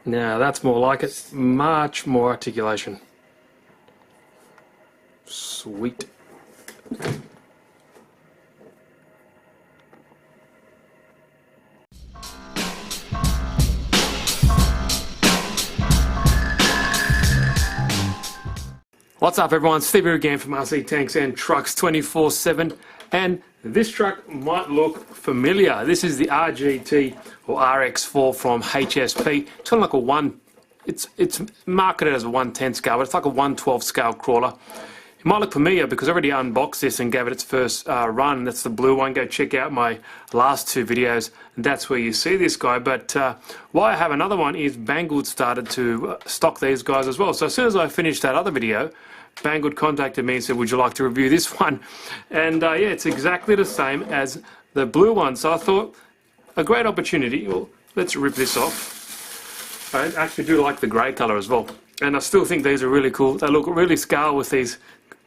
Now that's more like it, much more articulation. Sweet. What's up everyone, Steve here again from RC Tanks and Trucks 24/7, and this truck might look familiar. This is the RGT or RX4 from HSP. It's kind of like a it's marketed as a 110 scale, but it's like a 112 scale crawler. It might look familiar because I already unboxed this and gave it its first run. That's the blue one. Go check out my last two videos, and that's where you see this guy. But why I have another one is Banggood started to stock these guys as well. So as soon as I finished that other video, Banggood contacted me and said, would you like to review this one? And yeah, it's exactly the same as the blue one. So I thought, a great opportunity. Well, let's rip this off. I actually do like the grey colour as well. And I still think these are really cool. They look really scale with these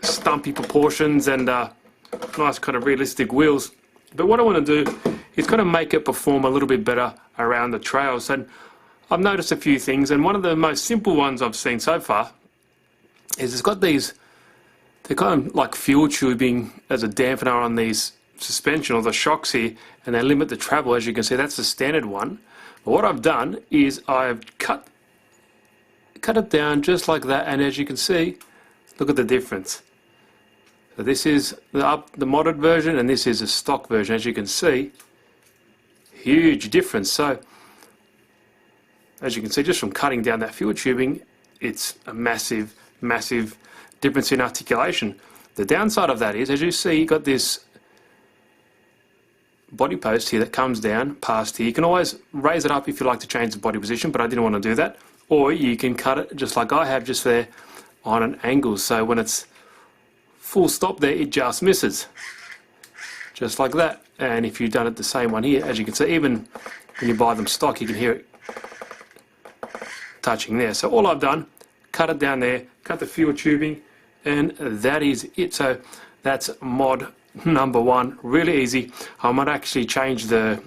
stumpy proportions and nice kind of realistic wheels. But what I want to do is kind of make it perform a little bit better around the trails. And I've noticed a few things, and one of the most simple ones I've seen so far is it's got these, they're kind of like fuel tubing as a dampener on these suspension or the shocks here, and they limit the travel. As you can see, that's the standard one. But what I've done is I've cut it down just like that, and as you can see, look at the difference. So this is the modded version, and this is a stock version. As you can see, huge difference. So as you can see, just from cutting down that fuel tubing, it's a massive difference in articulation. The downside of that is, as you see, you've got this body post here that comes down past here. You can always raise it up if you like to change the body position, but I didn't want to do that. Or you can cut it just like I have, just there on an angle. So when it's full stop there, it just misses. Just like that. And if you've done it the same one here, as you can see, even when you buy them stock, you can hear it touching there. So all I've done, cut it down there, cut the fuel tubing, and that is it. So that's mod number one. Really easy. I might actually change the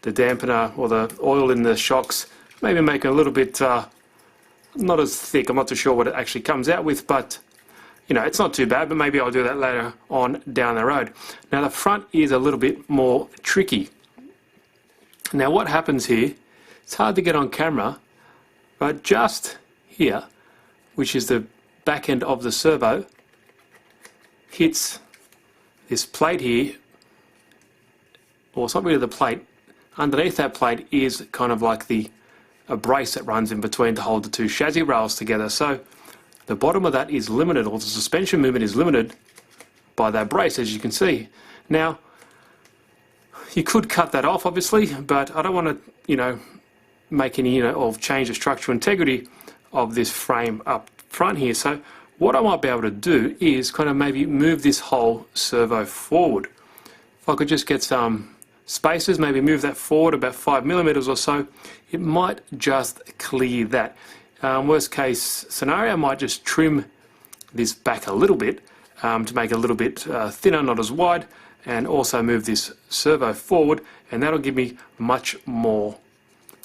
dampener or the oil in the shocks, maybe make it a little bit not as thick. I'm not too sure what it actually comes out with, but you know, it's not too bad. But maybe I'll do that later on down the road. Now the front is a little bit more tricky. Now what happens here, it's hard to get on camera, but just here, which is the back end of the servo, hits this plate here, or it's not really the plate. Underneath that plate is kind of like a brace that runs in between to hold the two chassis rails together. So the bottom of that is limited, or the suspension movement is limited by that brace, as you can see. Now, you could cut that off, obviously, but I don't want to, you know, make any, or change the structural integrity of this frame up front here. So what I might be able to do is kind of maybe move this whole servo forward. If I could just get some spacers, maybe move that forward about 5 millimeters or so, it might just clear that. Worst case scenario, I might just trim this back a little bit to make it a little bit thinner, not as wide, and also move this servo forward, and that'll give me much more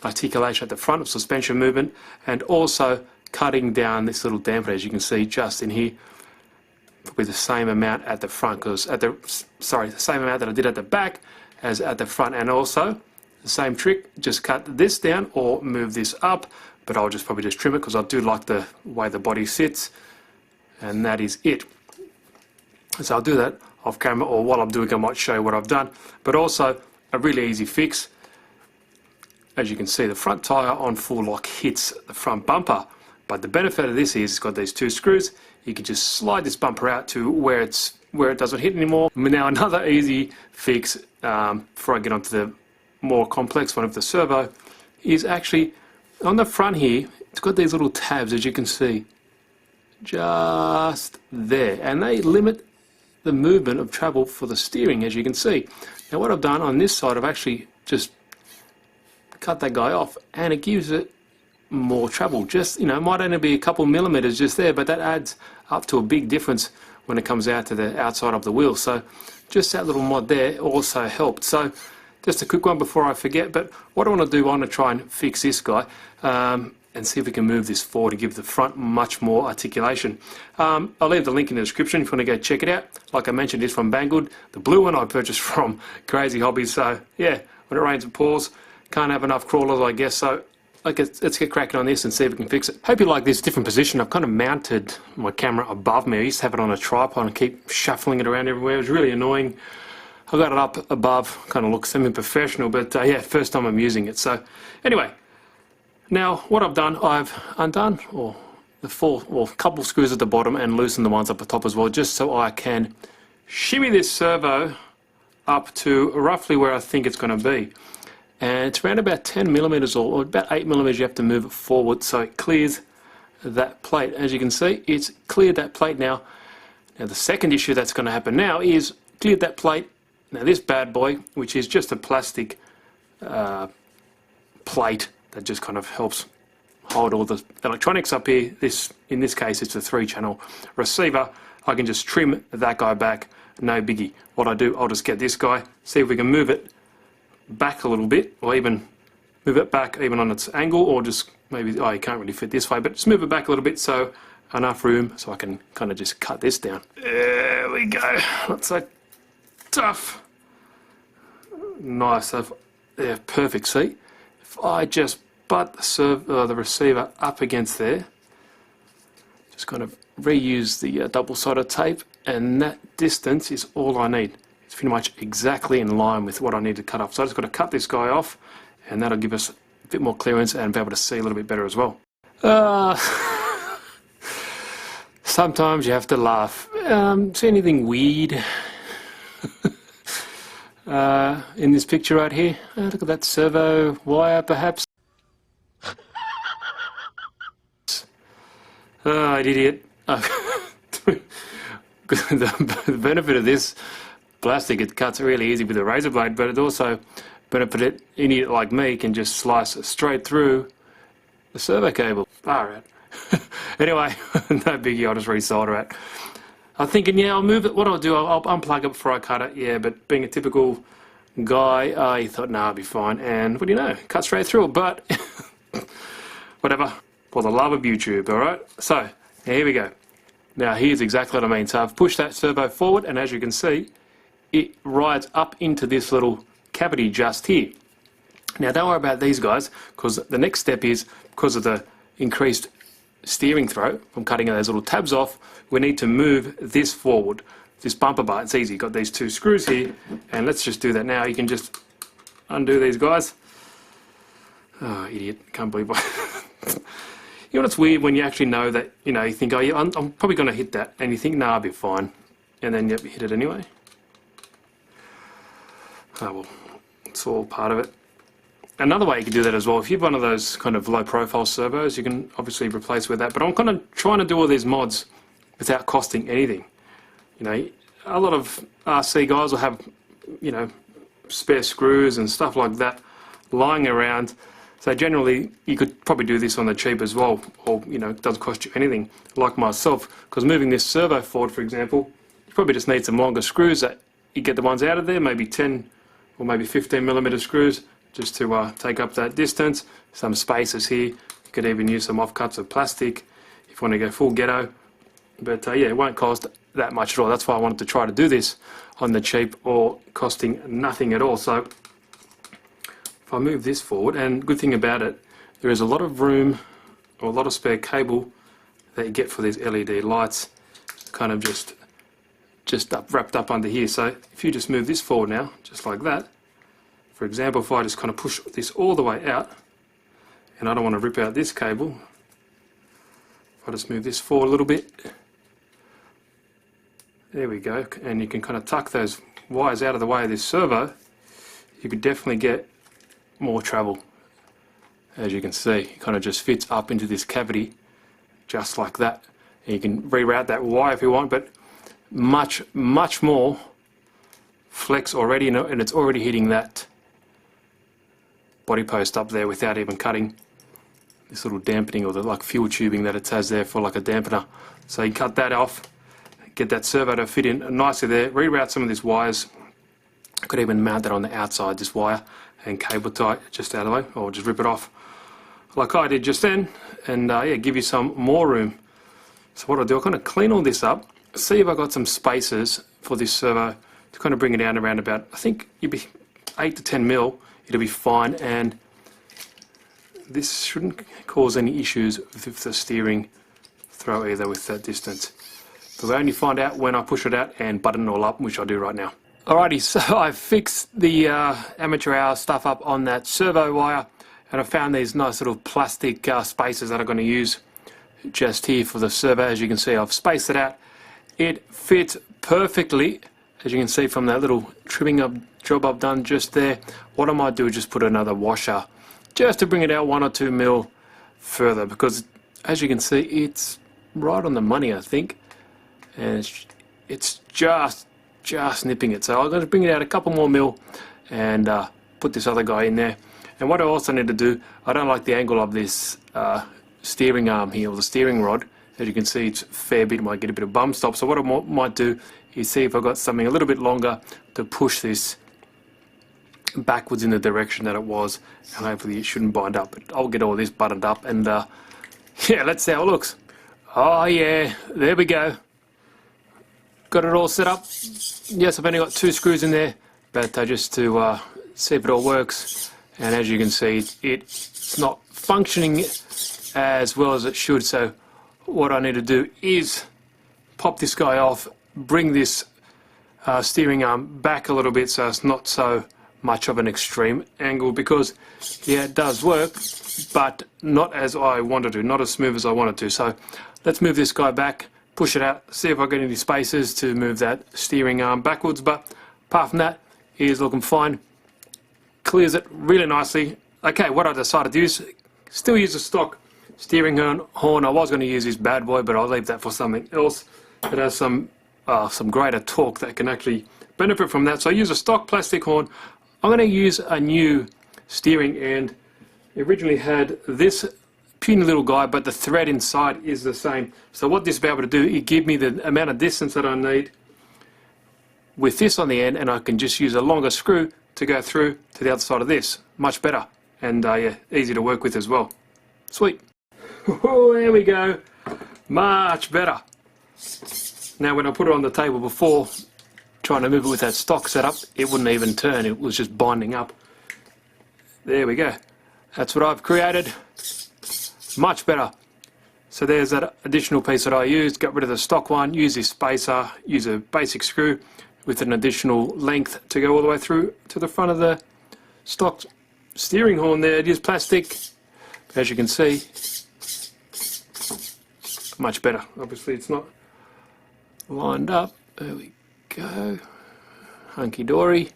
articulation at the front of suspension movement, and also cutting down this little dampener, as you can see just in here, with the same amount at the front, because the same amount that I did at the back as at the front. And also the same trick, just cut this down or move this up, but I'll just probably just trim it because I do like the way the body sits, and that is it. So I'll do that off camera, or while I'm doing it I might show you what I've done. But also a really easy fix. As you can see, the front tyre on full lock hits the front bumper, but the benefit of this is it's got these two screws. You can just slide this bumper out to where it doesn't hit anymore. Now another easy fix before I get onto the more complex one of the servo is actually on the front here. It's got these little tabs, as you can see, just there, and they limit the movement of travel for the steering, as you can see. Now what I've done on this side, I've actually just cut that guy off, and it gives it more travel. Just, you know, it might only be a couple millimeters just there, but that adds up to a big difference when it comes out to the outside of the wheel. So just that little mod there also helped. So just a quick one before I forget, but what I want to do, I want to try and fix this guy and see if we can move this forward and give the front much more articulation. I'll leave the link in the description if you want to go check it out. Like I mentioned, it's from Banggood. The blue one I purchased from Crazy Hobbies. So yeah, when it rains it pours. Can't have enough crawlers, I guess. So let's get cracking on this and see if we can fix it. Hope you like this different position. I've kind of mounted my camera above me. I used to have it on a tripod and keep shuffling it around everywhere. It was really annoying. I got it up above, kind of looks semi-professional, but yeah, first time I'm using it. So anyway, now what I've done, I've undone the couple screws at the bottom and loosened the ones up the top as well, just so I can shimmy this servo up to roughly where I think it's going to be. And it's around about 10 millimeters or about 8 millimeters. You have to move it forward so it clears that plate. As you can see, it's cleared that plate now. Now the second issue that's going to happen now is cleared that plate. Now this bad boy, which is just a plastic plate that just kind of helps hold all the electronics up here. In this case, it's a 3-channel receiver. I can just trim that guy back, no biggie. What I do, I'll just get this guy, see if we can move it back a little bit, or even move it back even on its angle, or just maybe, oh, you can't really fit this way, but just move it back a little bit so enough room so I can kind of just cut this down. There we go. Not so tough. Nice. Yeah, perfect. See, if I just butt the receiver up against there, just kind of reuse the double-sided tape, and that distance is all I need. It's pretty much exactly in line with what I need to cut off. So I just got to cut this guy off, and that'll give us a bit more clearance and be able to see a little bit better as well. Sometimes you have to laugh. See anything weird in this picture right here? Look at that servo wire, perhaps. Oh, idiot. The benefit of this plastic, it cuts really easy with a razor blade, but it also benefited an idiot like me can just slice straight through the servo cable. Far out. Anyway, no biggie, I'll just resolder it. I'm thinking, yeah, I'll move it. What I'll do, I'll unplug it before I cut it. Yeah, but being a typical guy, I thought, nah, I'll be fine. And what do you know? Cut straight through it, but whatever. For the love of YouTube, alright? So, here we go. Now, here's exactly what I mean. So I've pushed that servo forward, and as you can see, it rides up into this little cavity just here. Now don't worry about these guys, because the next step is, because of the increased steering throw from cutting those little tabs off, we need to move this forward. This bumper bar, it's easy. You've got these 2 screws here, and let's just do that now. You can just undo these guys. Oh, idiot, can't believe what... You know what's weird when you actually know that, you know, you think, oh yeah, I'm probably going to hit that, and you think, nah, I'll be fine. And then, yep, you hit it anyway. Oh well, it's all part of it. Another way you can do that as well, if you have one of those kind of low profile servos, you can obviously replace with that. But I'm kind of trying to do all these mods without costing anything. You know, a lot of RC guys will have, you know, spare screws and stuff like that lying around. So generally, you could probably do this on the cheap as well, or, you know, it doesn't cost you anything, like myself. Because moving this servo forward, for example, you probably just need some longer screws that you get the ones out of there, maybe 10 or maybe 15 millimeter screws, just to take up that distance. Some spacers here. You could even use some offcuts of plastic if you want to go full ghetto. But yeah, it won't cost that much at all. That's why I wanted to try to do this on the cheap or costing nothing at all. So if I move this forward, and good thing about it, there is a lot of room or a lot of spare cable that you get for these LED lights, kind of just wrapped up under here. So if you just move this forward now, just like that, for example, if I just kind of push this all the way out, and I don't want to rip out this cable, if I just move this forward a little bit, there we go, and you can kind of tuck those wires out of the way of this servo, you could definitely get more travel. As you can see, it kind of just fits up into this cavity just like that. And you can reroute that wire if you want, but much more flex already, and it's already hitting that body post up there without even cutting this little dampening or the like fuel tubing that it has there for like a dampener. So you cut that off, get that servo to fit in nicely there, reroute some of these wires I could even mount that on the outside, this wire, and cable tie it just out of the way, or just rip it off like I did just then, and yeah, give you some more room. So what I'll do, I'll kind of clean all this up, see if I got some spaces for this servo to kind of bring it down around about, I think you'd be 8 to 10 mil, it'll be fine, and this shouldn't cause any issues with the steering throw either with that distance. But we'll only find out when I push it out and button it all up, which I'll do right now. Alrighty, so I've fixed the amateur hour stuff up on that servo wire, and I found these nice little plastic spacers that I'm going to use just here for the servo. As you can see, I've spaced it out. It fits perfectly, as you can see from that little trimming up job I've done just there. What I might do is just put another washer just to bring it out 1 or 2 mil further, because as you can see, it's right on the money, I think, and it's just nipping it. So I'm going to bring it out a couple more mil and put this other guy in there. And what I also need to do, I don't like the angle of this steering arm here, or the steering rod. As you can see, it's a fair bit, might get a bit of bum stop. So what I might do is see if I've got something a little bit longer to push this backwards in the direction that it was, and hopefully it shouldn't bind up. But I'll get all this buttoned up, and yeah, let's see how it looks. Oh yeah, there we go. Got it all set up. Yes, I've only got 2 screws in there, but just to see if it all works. And as you can see, it's not functioning as well as it should. So what I need to do is pop this guy off, bring this steering arm back a little bit so it's not so much of an extreme angle, because yeah, it does work, but not as I wanted to, not as smooth as I wanted to. So let's move this guy back, push it out, see if I get any spaces to move that steering arm backwards. But apart from that, he is looking fine. Clears it really nicely. Okay, what I decided to use, still use a stock steering horn. I was going to use this bad boy, but I'll leave that for something else. It has some greater torque that can actually benefit from that. So I use a stock plastic horn. I'm going to use a new steering end. It originally had this puny little guy, but the thread inside is the same. So what this will be able to do, it give me the amount of distance that I need with this on the end, and I can just use a longer screw to go through to the other side of this. Much better, and yeah, easy to work with as well. Sweet. Oh, there we go. Much better. Now when I put it on the table before, trying to move it with that stock setup, it wouldn't even turn. It was just binding up. There we go. That's what I've created. Much better. So there's that additional piece that I used. Got rid of the stock one, use this spacer, use a basic screw with an additional length to go all the way through to the front of the stock steering horn there. It is plastic, as you can see. Much better. Obviously it's not lined up. There we go. Hunky dory.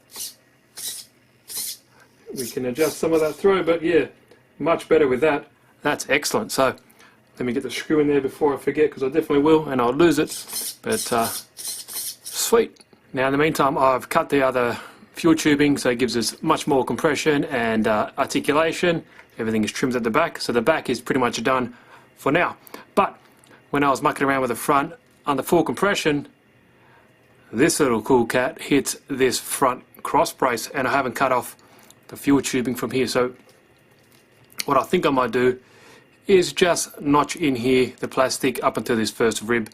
We can adjust some of that throw, but yeah, much better with that. That's excellent. So let me get the screw in there before I forget, because I definitely will, and I'll lose it. But sweet. Now in the meantime, I've cut the other fuel tubing, so it gives us much more compression and articulation. Everything is trimmed at the back, so the back is pretty much done for now. But when I was mucking around with the front under full compression, this little cool cat hits this front cross brace, and I haven't cut off the fuel tubing from here. So what I think I might do is just notch in here the plastic up until this first rib.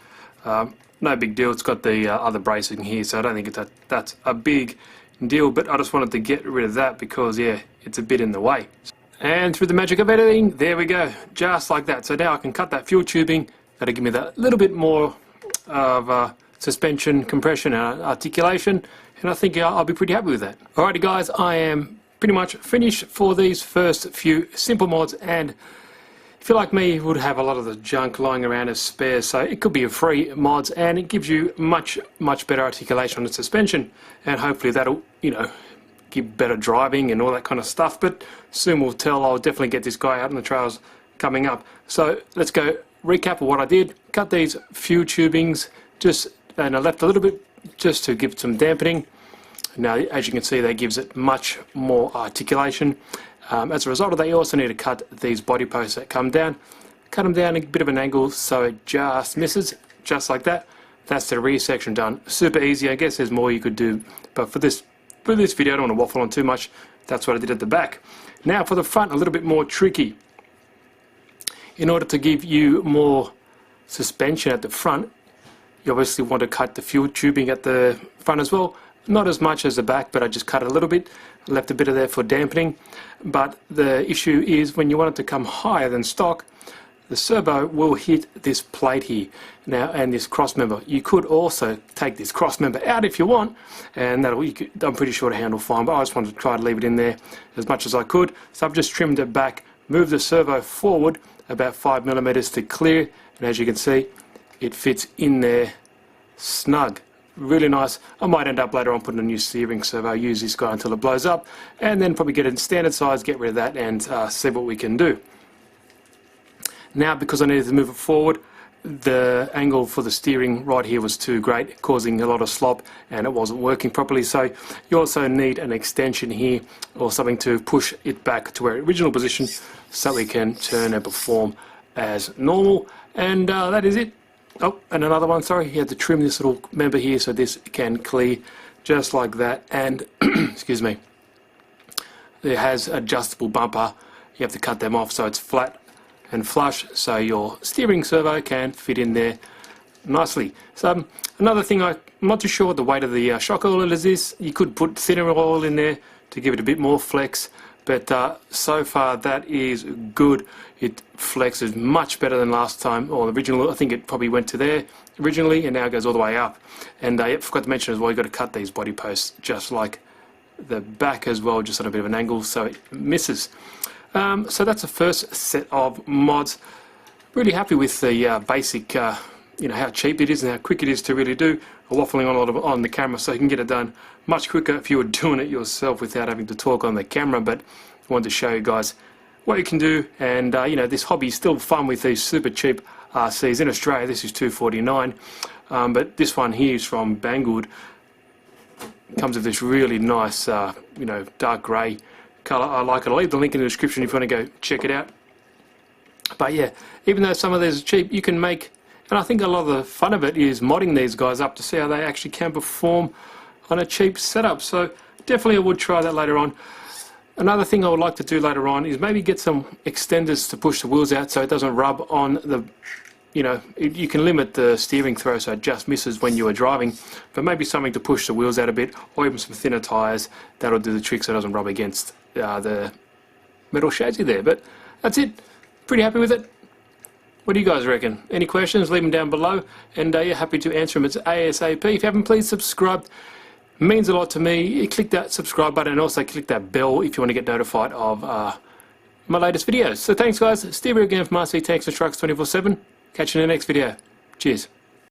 No big deal, it's got the other bracing here, so I don't think that's a big deal, but I just wanted to get rid of that because yeah, it's a bit in the way. And through the magic of editing, there we go, just like that. So now I can cut that fuel tubing. That'll give me that little bit more of suspension, compression and articulation, and I think I'll be pretty happy with that. Alrighty guys, I am pretty much finished for these first few simple mods, and if you're like me, you would have a lot of the junk lying around as spares, so it could be a free mods, and it gives you much better articulation on the suspension, and hopefully that'll, you know, give better driving and all that kind of stuff. But soon we'll tell. I'll definitely get this guy out on the trails coming up. So let's go recap of what I did. Cut these few tubings, and I left a little bit just to give it some dampening. Now as you can see, that gives it much more articulation. As a result of that, you also need to cut these body posts that come down. Cut them down a bit of an angle so it just misses, just like that. That's the rear section done. Super easy. I guess there's more you could do, but for for this video, I don't want to waffle on too much. That's what I did at the back. Now for the front, a little bit more tricky. In order to give you more suspension at the front, you obviously want to cut the fuel tubing at the front as well. Not as much as the back, but I just cut it a little bit, left a bit of there for dampening. But the issue is when you want it to come higher than stock, the servo will hit this plate here now and this cross member. You could also take this cross member out if you want, and that'll, I'm pretty sure to handle fine, but I just wanted to try to leave it in there as much as I could. So I've just trimmed it back, moved the servo forward about 5mm to clear, and as you can see, it fits in there snug. Really nice. I might end up later on putting a new steering servo, use this guy until it blows up, and then probably get it in standard size, get rid of that, and see what we can do. Now, because I needed to move it forward, the angle for the steering right here was too great, causing a lot of slop, and it wasn't working properly. So you also need an extension here or something to push it back to where original position so we can turn and perform as normal. And that is it. Oh, and another one, sorry, you had to trim this little member here so this can clear just like that. And excuse me, it has adjustable bumper. You have to cut them off so it's flat and flush, so your steering servo can fit in there nicely. So another thing, I'm not too sure what the weight of the shock oil is. You could put thinner oil in there to give it a bit more flex, but so far that is good. It flexes much better than last time, or original. I think it probably went to there originally, and now it goes all the way up. And I forgot to mention as well, you've got to cut these body posts just like the back as well, just on a bit of an angle so it misses. So that's the first set of mods. Really happy with the basic, how cheap it is and how quick it is to really do. I'm waffling on a lot on the camera, so you can get it done much quicker if you were doing it yourself without having to talk on the camera. But I wanted to show you guys what you can do, and this hobby is still fun with these super cheap RCs. In Australia, this is $249, but this one here is from Banggood. Comes with this really nice, dark grey colour. I like it. I'll leave the link in the description if you want to go check it out. But yeah, even though some of these are cheap, you can make, and I think a lot of the fun of it is modding these guys up to see how they actually can perform on a cheap setup. So definitely I would try that later on. Another thing I would like to do later on is maybe get some extenders to push the wheels out so it doesn't rub on the, you can limit the steering throw so it just misses when you are driving, but maybe something to push the wheels out a bit, or even some thinner tyres. That'll do the trick so it doesn't rub against the metal chassis there. But that's it. Pretty happy with it. What do you guys reckon? Any questions? Leave them down below, and you're happy to answer them. It's ASAP. If you haven't, please subscribe. It means a lot to me. Click that subscribe button and also click that bell if you want to get notified of my latest videos. So thanks guys. Steve here again from RC Tanks and Trucks 24/7. Catch you in the next video. Cheers.